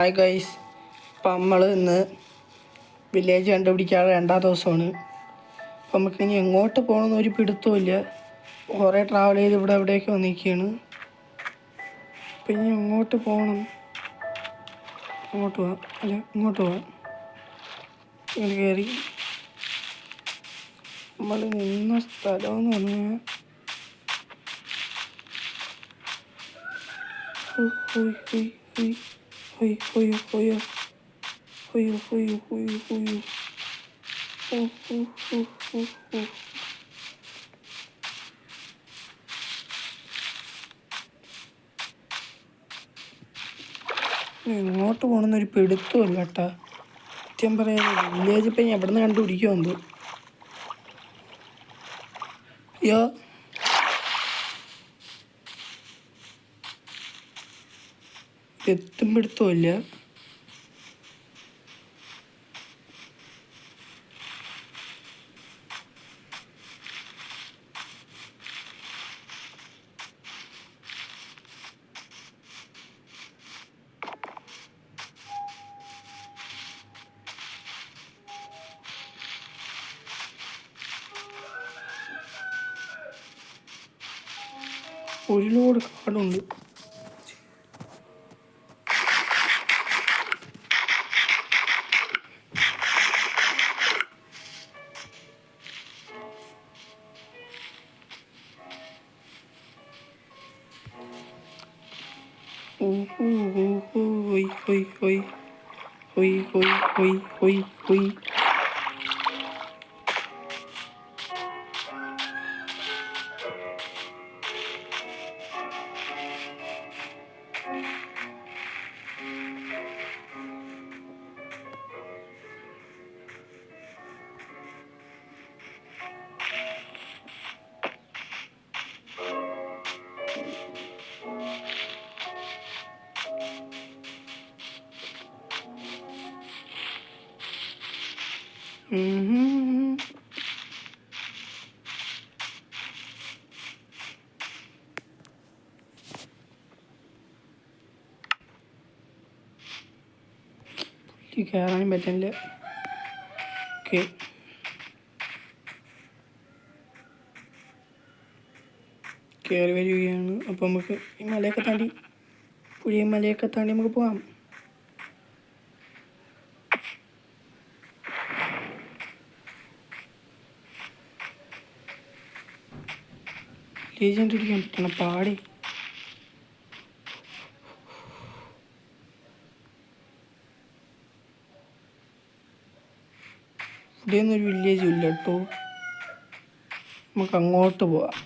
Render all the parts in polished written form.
Hi guys, ഇപ്പം നമ്മൾ ഇന്ന് വില്ലേജ് കണ്ടുപിടിക്കാതെ രണ്ടാം ദിവസമാണ്. അപ്പം നമുക്കിനി എങ്ങോട്ട് പോകണമെന്ന് ഒരു പിടുത്തമില്ല. കുറേ ട്രാവൽ ചെയ്ത് ഇവിടെ എവിടെയൊക്കെ വന്നിരിക്കുകയാണ്. അപ്പം ഇനി എങ്ങോട്ട് പോകണം? അങ്ങോട്ട് പോവാം, അല്ല ഇങ്ങോട്ട് പോവാം. ഇങ്ങനെ കയറി നമ്മൾ നിന്ന സ്ഥലം എന്ന് പറഞ്ഞാൽ എങ്ങോട്ട് പോകണമെന്നൊരു പിടുത്തമില്ല കേട്ടാ. സത്യം പറയാം, വില്ലേജ് ഇപ്പം ഞാൻ എവിടെ നിന്ന് കണ്ടുപിടിക്കുമോ എന്തോ. അയ്യോ, എത്തും പിടുത്തമില്ല. ഒരു ലോഡ് കാടുണ്ട്. ഹൊയ് ഹൊയ് ഹൊയ് ഹൊയ് ഹൊയ് ഹൊയ് ഹൊയ് ഹൊയ്. കയറാനും പറ്റില്ല. ഓക്കെ, കയറി വരികയാണ്. അപ്പോൾ നമുക്ക് ഈ മലയൊക്കെ താണ്ടി, പുഴയും മലയൊക്കെ താണ്ടി നമുക്ക് പോകാം. വില്ലേജ് കണ്ടുപിടിക്കാൻ പറ്റണം പാടി. ഇവിടെയൊന്നും ഒരു വില്ലേജും ഇല്ല കേട്ടോ. നമുക്ക് അങ്ങോട്ട് പോവാം.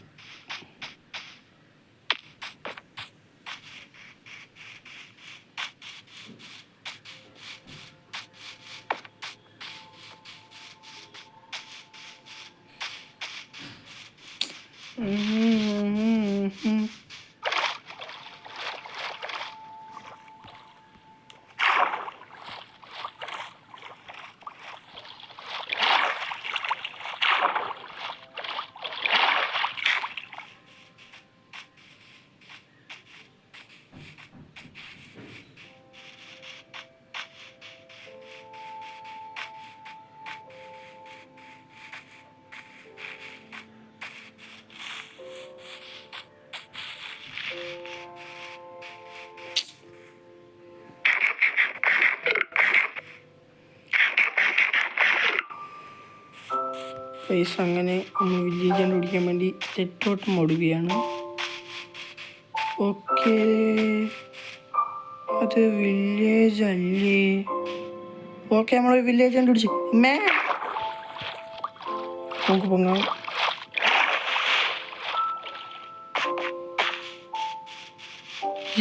പൈസ അങ്ങനെ നമ്മൾ വില്ലേജ് കണ്ടുപിടിക്കാൻ വേണ്ടി തെറ്റോട്ടം ഓടുകയാണ്. ഓക്കെ, അത് വില്ലേജ് അല്ലേ? ഓക്കെ, നമ്മൾ വില്ലേജ് കണ്ടുപിടിച്ച് നമുക്ക് പൊങ്ങാം.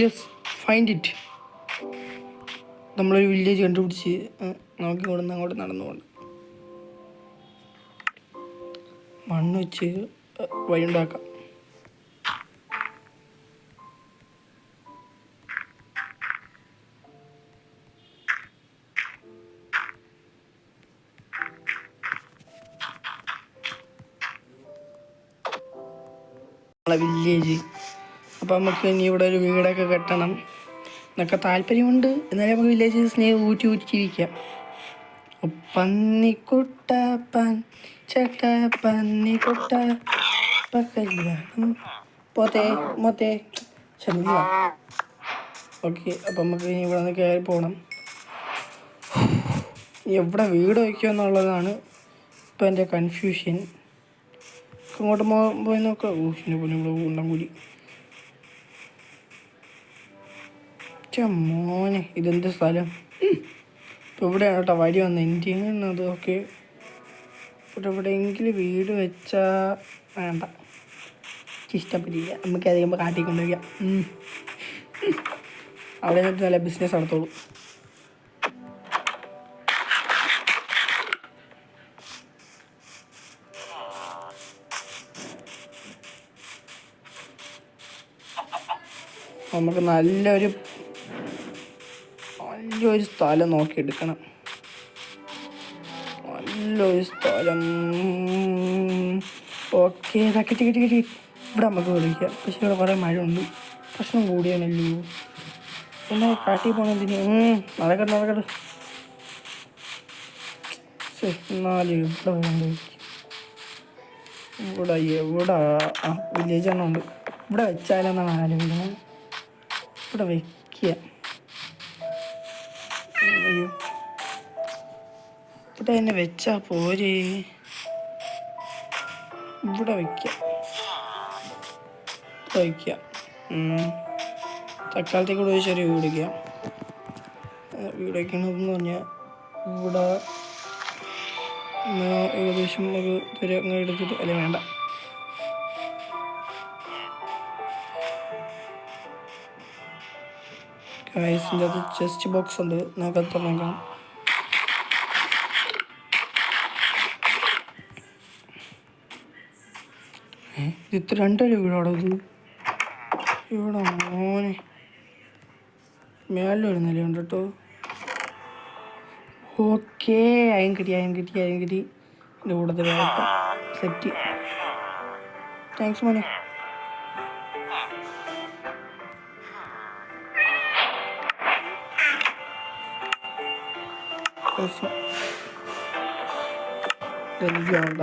Yes, find it. നമ്മളൊരു വില്ലേജ് കണ്ടുപിടിച്ച് നമുക്ക് ഇവിടെ നിന്ന് അങ്ങോട്ട് നടന്നു പോകണം. മണ്ണ് വെച്ച് വഴിയുണ്ടാക്കാം. നമ്മളെ വില്ലേജ്. അപ്പം നമുക്ക് ഇനി ഇവിടെ ഒരു വീടൊക്കെ കെട്ടണം. എന്നൊക്കെ താല്പര്യമുണ്ട്. എന്നാലും നമുക്ക് വില്ലേജസിനെ ഊറ്റി ഊറ്റി ജീവിക്കാം. പന്നിക്കുട്ടപ്പൻ ചേട്ട പന്നിക്കുട്ട കല്യാണം പോത്തേ മൊത്തേ ചെന്നില്ല. ഓക്കെ, അപ്പം നമുക്ക് ഇനി ഇവിടെ നിന്ന് കയറി പോകണം. എവിടെ വീട് വയ്ക്കുക എന്നുള്ളതാണ് ഇപ്പം എൻ്റെ കൺഫ്യൂഷൻ. അങ്ങോട്ട് പോയി നോക്കാം. ഊഹിൻ്റെ പോലെ ഇവിടെ ഉണ്ടം കൂടി. മോനെ ഇതെന്ത് സ്ഥലം? ഇപ്പോൾ ഇവിടെയാണ് കേട്ടോ വഴി വന്നത്. ഇന്ത്യയാണ് അത്. ഓക്കെ, ഇവിടെ എവിടെയെങ്കിലും വീട് വെച്ചാൽ വേണ്ട, ഇഷ്ടപ്പെട്ടില്ല. നമുക്ക് അധികം കാട്ടിക്കൊണ്ടിരിക്കാം. അവിടെ നിന്നിട്ട് നല്ല ബിസിനസ് നടത്തോളൂ. നമുക്ക് നല്ലൊരു സ്ഥലം നോക്കിയെടുക്കണം. നല്ലൊരു സ്ഥലം. ഓക്കെ, കിട്ടി. ഇവിടെ നമുക്ക് വിളിക്കാം. പക്ഷെ ഇവിടെ കുറേ മഴ ഉണ്ട്. പ്രശ്നം കൂടിയാണല്ലോ. പിന്നെ കാട്ടി പോകണതിന് നടക്കട്ടെ. എന്നാലും ഇവിടെ വില്ലേജ് എണ്ണം ഉണ്ട്. ഇവിടെ വെച്ചാലെന്നാണ് ആലോചിക്കുന്നത്. ഇവിടെ വയ്ക്കുക. അയ്യോ, ഇവിടെ തന്നെ വെച്ചാൽ പോരെ. ഇവിടെ വയ്ക്കാം. തക്കാലത്തേക്ക് കൂടെ ചെറിയ വീട് വയ്ക്കാം. വീട് വയ്ക്കണമെന്ന് പറഞ്ഞാൽ ഇവിടെ ഏകദേശം ഒരു അങ്ങനെ എടുത്തിട്ട് അല്ലെ വേണ്ട. ഇതിൻ്റെ അത് ചെസ്റ്റ് ബോക്സ് ഉണ്ട്, നമുക്കത് തുറന്നേക്കാം. ഇത് 2 വീടാണോ ഇത്? ഇവിടെ മോനെ മേളിൽ ഒരു നിലയുണ്ട് കേട്ടോ. ഓക്കെ, അയം കിട്ടി. എൻ്റെ കൂട്ടത്തിൽ സെറ്റ്. താങ്ക്സ് മോനെ. വേണ്ട,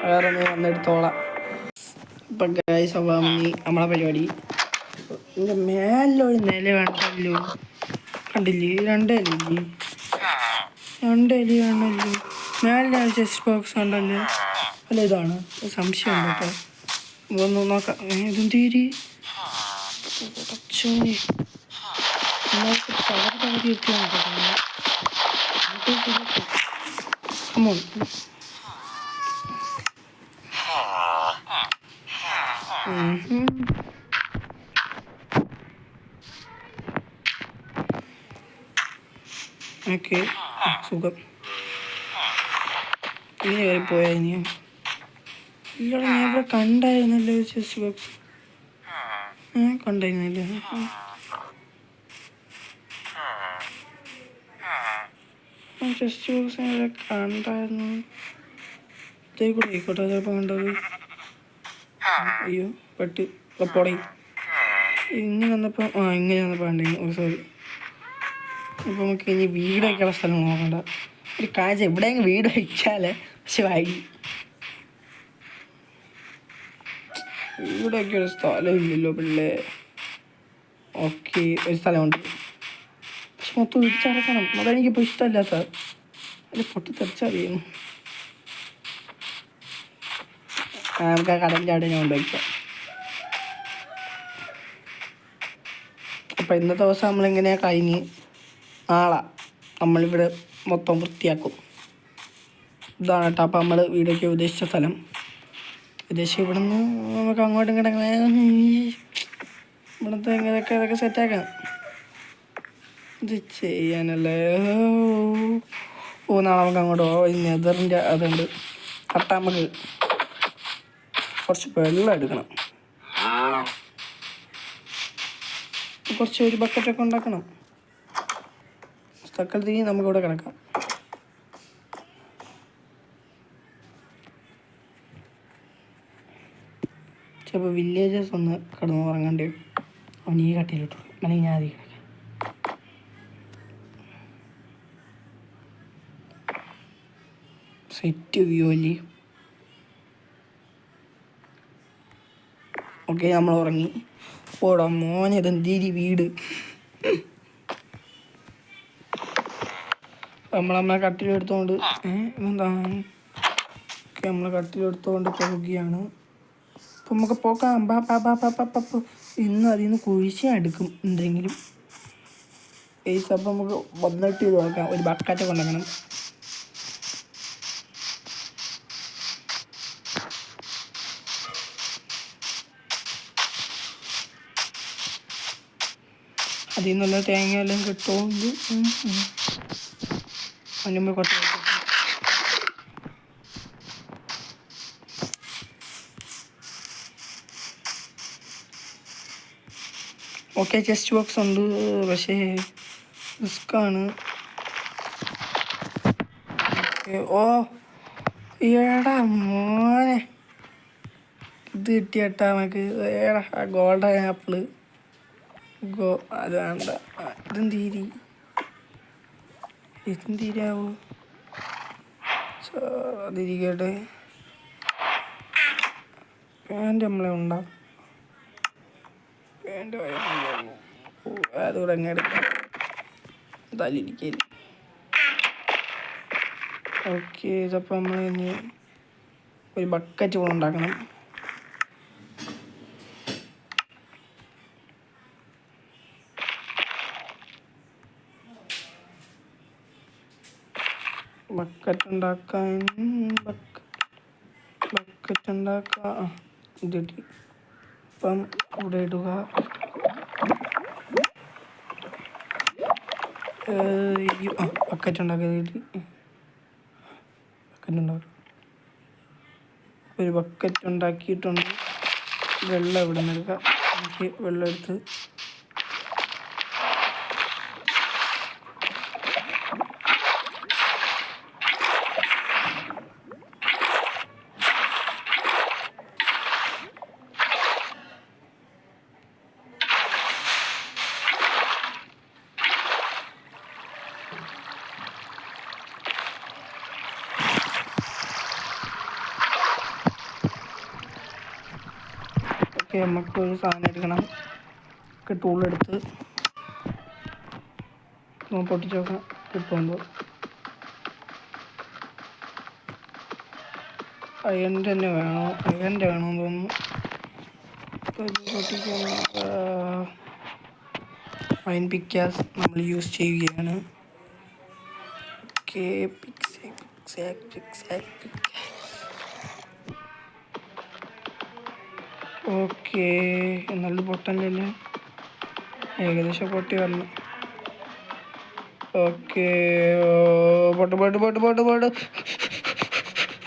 വേറെ നീ വന്നെടുത്തോളാം. ഇപ്പം ഗൈസ് നമ്മളെ പരിപാടി. എൻ്റെ മേലൊരു നില വേണ്ടല്ലോ. കണ്ടില്ലേ, 2 കാണല്ലോ. മേലെ ചെസ്റ്റ് ബോക്സ് ഉണ്ടല്ലോ. അല്ല ഇതാണ് സംശയമുണ്ട് കേട്ടോ. ഒന്ന് നോക്കാം. ഇതും തീരി ഓക്കെ, സുഖം. ഇനി കയറി പോയാ ഇനിയോ? ഇല്ലടാ, ഞാൻ ഇവിടെ കണ്ടായിരുന്നല്ലോ ചെസ്റ്റ് ബോക്സ്. കണ്ടായിരുന്നല്ലോ. ചെസ്റ്റ് ബോക്സ് ഞാൻ കണ്ടായിരുന്നു. ഇതേ കൂടെ ആയിക്കോട്ടെ ചിലപ്പോൾ കണ്ടത്. അയ്യോ പെട്ട് പൊടേ. ഇങ്ങനെ വന്നപ്പോൾ കണ്ടിരുന്നു. സോറി. അപ്പോൾ നമുക്ക് ഇനി വീട് വയ്ക്കാനുള്ള സ്ഥലം നോക്കണ്ട. ഒരു കാഴ്ച എവിടെയെങ്കിലും വീട് വയ്ക്കാൽ പക്ഷെ വീട് വയ്ക്കാൻ ഒരു സ്ഥലം ഇല്ലല്ലോ പിള്ളേ. ഓക്കെ, ഒരു സ്ഥലമുണ്ട്. പക്ഷെ മൊത്തം ഇടിച്ചടക്കണം. അതെനിക്കിപ്പോൾ ഇഷ്ടമല്ലാത്ത. അത് പൊട്ടിത്തെറിച്ചറിയുന്നു. നമുക്ക് ആ കടലിൻ്റെ അവിടെ ഞാൻ കൊണ്ടുവയ്ക്കാം. അപ്പം ഇന്നത്തെ ദിവസം നമ്മളിങ്ങനെ കഴിഞ്ഞ് നാളെ നമ്മളിവിടെ മൊത്തം വൃത്തിയാക്കും. ഇതാണ് കേട്ടോ അപ്പം നമ്മൾ വീടൊക്കെ ഉദ്ദേശിച്ച സ്ഥലം. ഉദ്ദേശിച്ച് ഇവിടെ നിന്ന് നമുക്ക് അങ്ങോട്ടും ഇങ്ങോട്ടൊക്കെ ഇവിടുത്തെ ഇതൊക്കെ സെറ്റാക്കാം. ഇത് ചെയ്യാനല്ലേ. നാളെ നമുക്ക് അങ്ങോട്ട് പോകാം. നെതറിൻ്റെ അതുണ്ട്. കട്ട നമുക്ക് കുറച്ച് വെള്ളം എടുക്കണം. കുറച്ച് ഒരു ബക്കറ്റൊക്കെ ഉണ്ടാക്കണം. തക്കാളത്തേക്ക് നമുക്കിവിടെ കിടക്കാം. ചിലപ്പോൾ വില്ലേജസ് ഒന്ന് കിടന്ന് ഉറങ്ങേണ്ടി വരും. അവൻ ഈ കട്ടിയിലിട്ടു അല്ലെങ്കിൽ ഞാൻ അതി കിടക്കാം. സെറ്റ് വ്യൂ അല്ലേ. ഓക്കെ നമ്മൾ ഉറങ്ങി. ഓടാ മോനെ ഇതെന്തീരി വീട്. നമ്മളെ കട്ടിലെടുത്തോണ്ട് എന്താ ഓക്കെ നമ്മൾ കട്ടിലെടുത്തോണ്ട് പോവുകയാണ്. അപ്പം നമുക്ക് പോക്കാം. ഇന്ന് അതിൽ നിന്ന് കുഴിച്ചെടുക്കും എന്തെങ്കിലും. അപ്പം നമുക്ക് വന്നിട്ട് നോക്കാം. ഒരു ബക്കറ്റ് കൊണ്ടുവരണം. അതിൽ നിന്നുള്ള തേങ്ങയെല്ലാം കിട്ടുമെങ്കിൽ അതിന് കുറച്ച് ഓക്കെ ചെസ്റ്റ് ബോക്സ് ഉണ്ട്, പക്ഷേ റിസ്ക്കാണ്. ഓ ഏടാ മോനെ ഇത് കിട്ടിയട്ടാ നമുക്ക്. ഏടാ ഗോൾഡൻ ആപ്പിള് അത് വേണ്ട. ഇതെന്തീരാവോ അതിരിക്കട്ടെ. പാൻറ് നമ്മളെ ഉണ്ടാവും. പാൻറ് അതുകൂടെ അങ്ങ് എടുക്കാം. തല്ലിരിക്കല്. ഓക്കെ ഇതപ്പോൾ നമ്മൾ ഇനി ഒരു ബക്കറ്റ് കൂടെ ഉണ്ടാക്കണം. ബക്കറ്റ് ഉണ്ടാക്കാം. ഇതിട്ട് ഇപ്പം ഇവിടെ ഇടുക. ബക്കറ്റ് ഉണ്ടാക്കുക. ഒരു ബക്കറ്റ് ഉണ്ടാക്കിയിട്ടുണ്ട്. വെള്ളം ഇവിടെ നിന്ന് എടുക്കാം. എനിക്ക് വെള്ളം എടുത്ത് നമുക്കൊരു സാധനം എടുക്കണം. ടൂളെടുത്ത് പൊട്ടിച്ച് നോക്കാം കിട്ടുമ്പോൾ. അയൻ്റെ തന്നെ വേണോ? അയൻ്റെ വേണമെന്ന് തോന്നുന്നു. അയൺ പിക്കാസ് നമ്മൾ യൂസ് ചെയ്യുകയാണ്. ഓക്കെ ഓക്കെ നല്ല പൊട്ടല്ലേ. ഏകദേശം പൊട്ടി വരണം. ഓക്കെ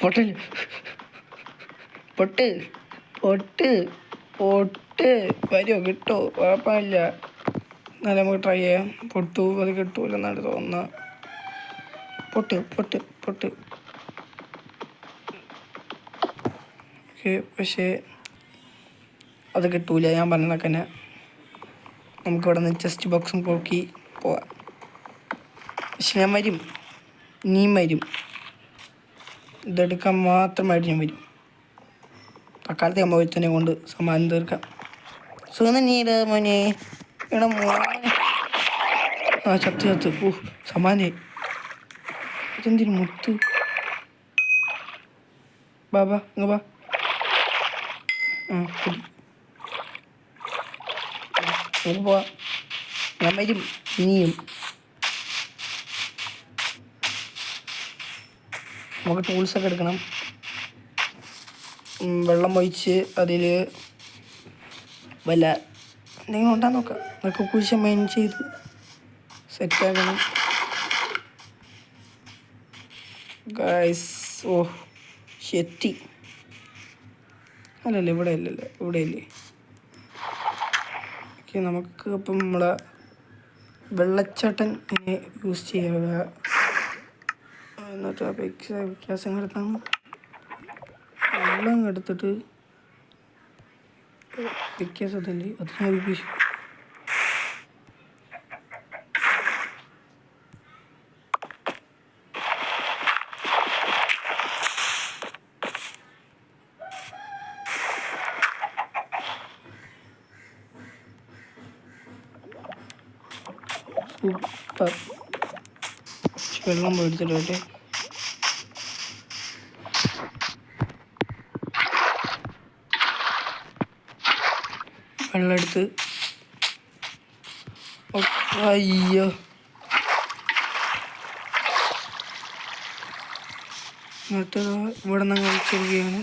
പൊട്ടില്ല. പൊട്ട് വരുമോ? കിട്ടുമോ? കുഴപ്പമില്ല. എന്നാലും നമുക്ക് ട്രൈ ചെയ്യാം. പൊട്ടു അത് കിട്ടൂലെന്നാണ് തോന്നുന്നത്. പൊട്ട് ഓക്കെ പക്ഷേ അത് കിട്ടൂല. ഞാൻ പറഞ്ഞതൊക്കെ തന്നെ. നമുക്കിവിടെ നിന്ന് ചെസ്റ്റ് ബോക്സും പോക്കി പോവാം. പക്ഷെ ഞാൻ വരും, നീയും വരും. ഇതെടുക്കാൻ മാത്രമായിട്ട് ഞാൻ വരും. തക്കാലത്തെ അമ്മ ഒരുത്തനെ കൊണ്ട് സമാധാനം തീർക്കാം. സുഖനീട് മോനെ എടാ മോനെ. ചത്ത് സമാധാനായി. ഇതെന്തിനു മുത്ത്? ബാബാ ഇങ്ങ ബാ. പോവാ. ഞാൻ വരും ഇനിയും. നമുക്ക് ടൂൾസൊക്കെ എടുക്കണം. വെള്ളം ഒഴിച്ച് അതിൽ വല്ല എന്തെങ്കിലും ഉണ്ടാകാൻ നോക്കാം. അതൊക്കെ കുഴിച്ച് മൈൻ ചെയ്ത് സെറ്റാക്കണം ഗൈസ്. ഓ ശെത്തി അല്ലല്ലേ ഇവിടെ അല്ലല്ലേ ഇവിടെ അല്ലേ. ഓക്കെ നമുക്ക് ഇപ്പം നമ്മളെ വെള്ളച്ചാട്ടൻ യൂസ് ചെയ്യുക. എന്നിട്ട് വ്യത്യാസം എടുത്താൽ വെള്ളം എടുത്തിട്ട് വ്യത്യാസത്തിൻ്റെ അത് ഞാൻ ഉപയോഗിച്ചു. സൂപ്പർ. വെള്ളം പോയെടുത്തിട്ട് കേട്ടെ. വെള്ളം എടുത്ത്. അയ്യോ, എന്നിട്ട് ഇവിടെ നിന്ന് കഴിച്ചിരിക്കുകയാണ്.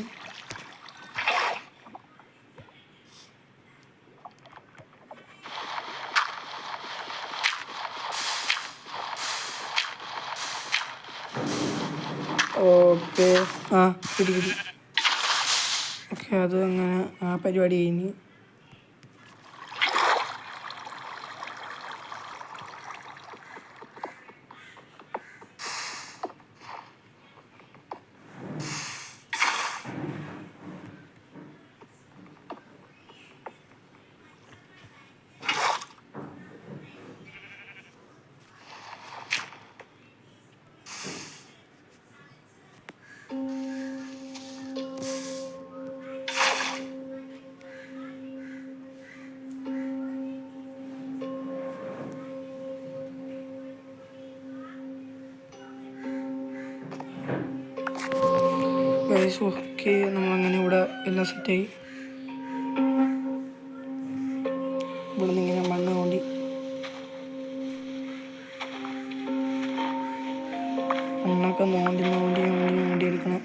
ഓക്കെ, ആ പിടി. ഓക്കെ, അത് അങ്ങനെ ആ പരിപാടി കഴിഞ്ഞ്. ഓക്കെ, നമ്മളങ്ങനെ ഇവിടെ എല്ലാം സെറ്റായി. ഇവിടെ നിന്ന് ഇങ്ങനെ മണ്ണ് തോണ്ടി മണ്ണൊക്കെ നോണ്ടി എടുക്കണം.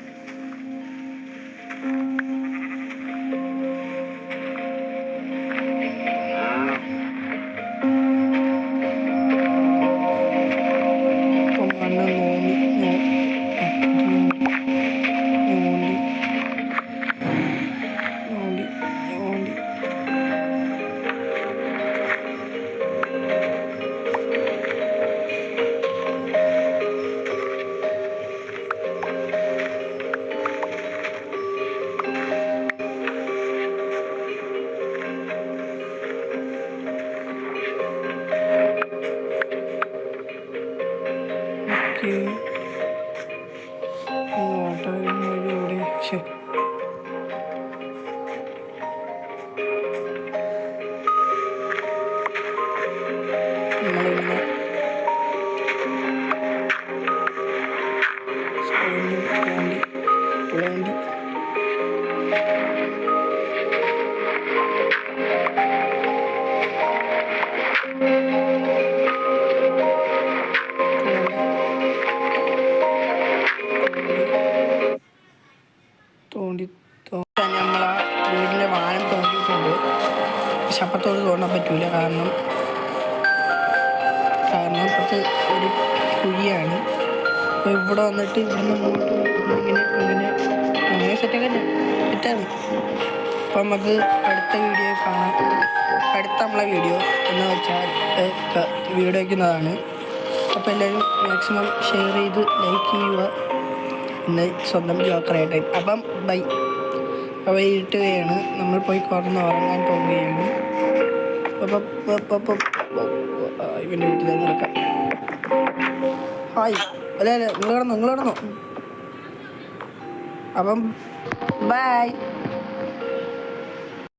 നമ്മളെ വീടിൻ്റെ വാനം തോണ്ടിയിട്ടുണ്ട്. പക്ഷെ അപ്പുറത്തോട് തോണ്ടാൻ പറ്റൂല, കാരണം അപ്പുറത്ത് ഒരു കുഴിയാണ്. അപ്പോൾ ഇവിടെ വന്നിട്ട് ഇവിടുന്ന് അങ്ങോട്ട് അങ്ങനെ സെറ്റാണ്. അപ്പോൾ നമുക്ക് അടുത്ത വീഡിയോ കാണാം. അടുത്ത നമ്മളെ വീഡിയോ എന്ന് വെച്ചാൽ വീഡിയോ വയ്ക്കുന്നതാണ്. അപ്പോൾ എല്ലാവരും മാക്സിമം ഷെയർ ചെയ്ത് ലൈക്ക് ചെയ്യുക. ഇന്ന് സ്വന്തം ജോക്കറായിട്ട്. അപ്പം ബൈ. അപ്പോൾ ഇരുട്ടുകയാണ്, നമ്മൾ പോയി ഉറങ്ങാൻ പോവുകയാണ്. ഇവൻ്റെ വീട്ടിൽ നടക്കാം. ഹായ്, അല്ല നിങ്ങൾ കിടന്നു. അപ്പം ബൈ.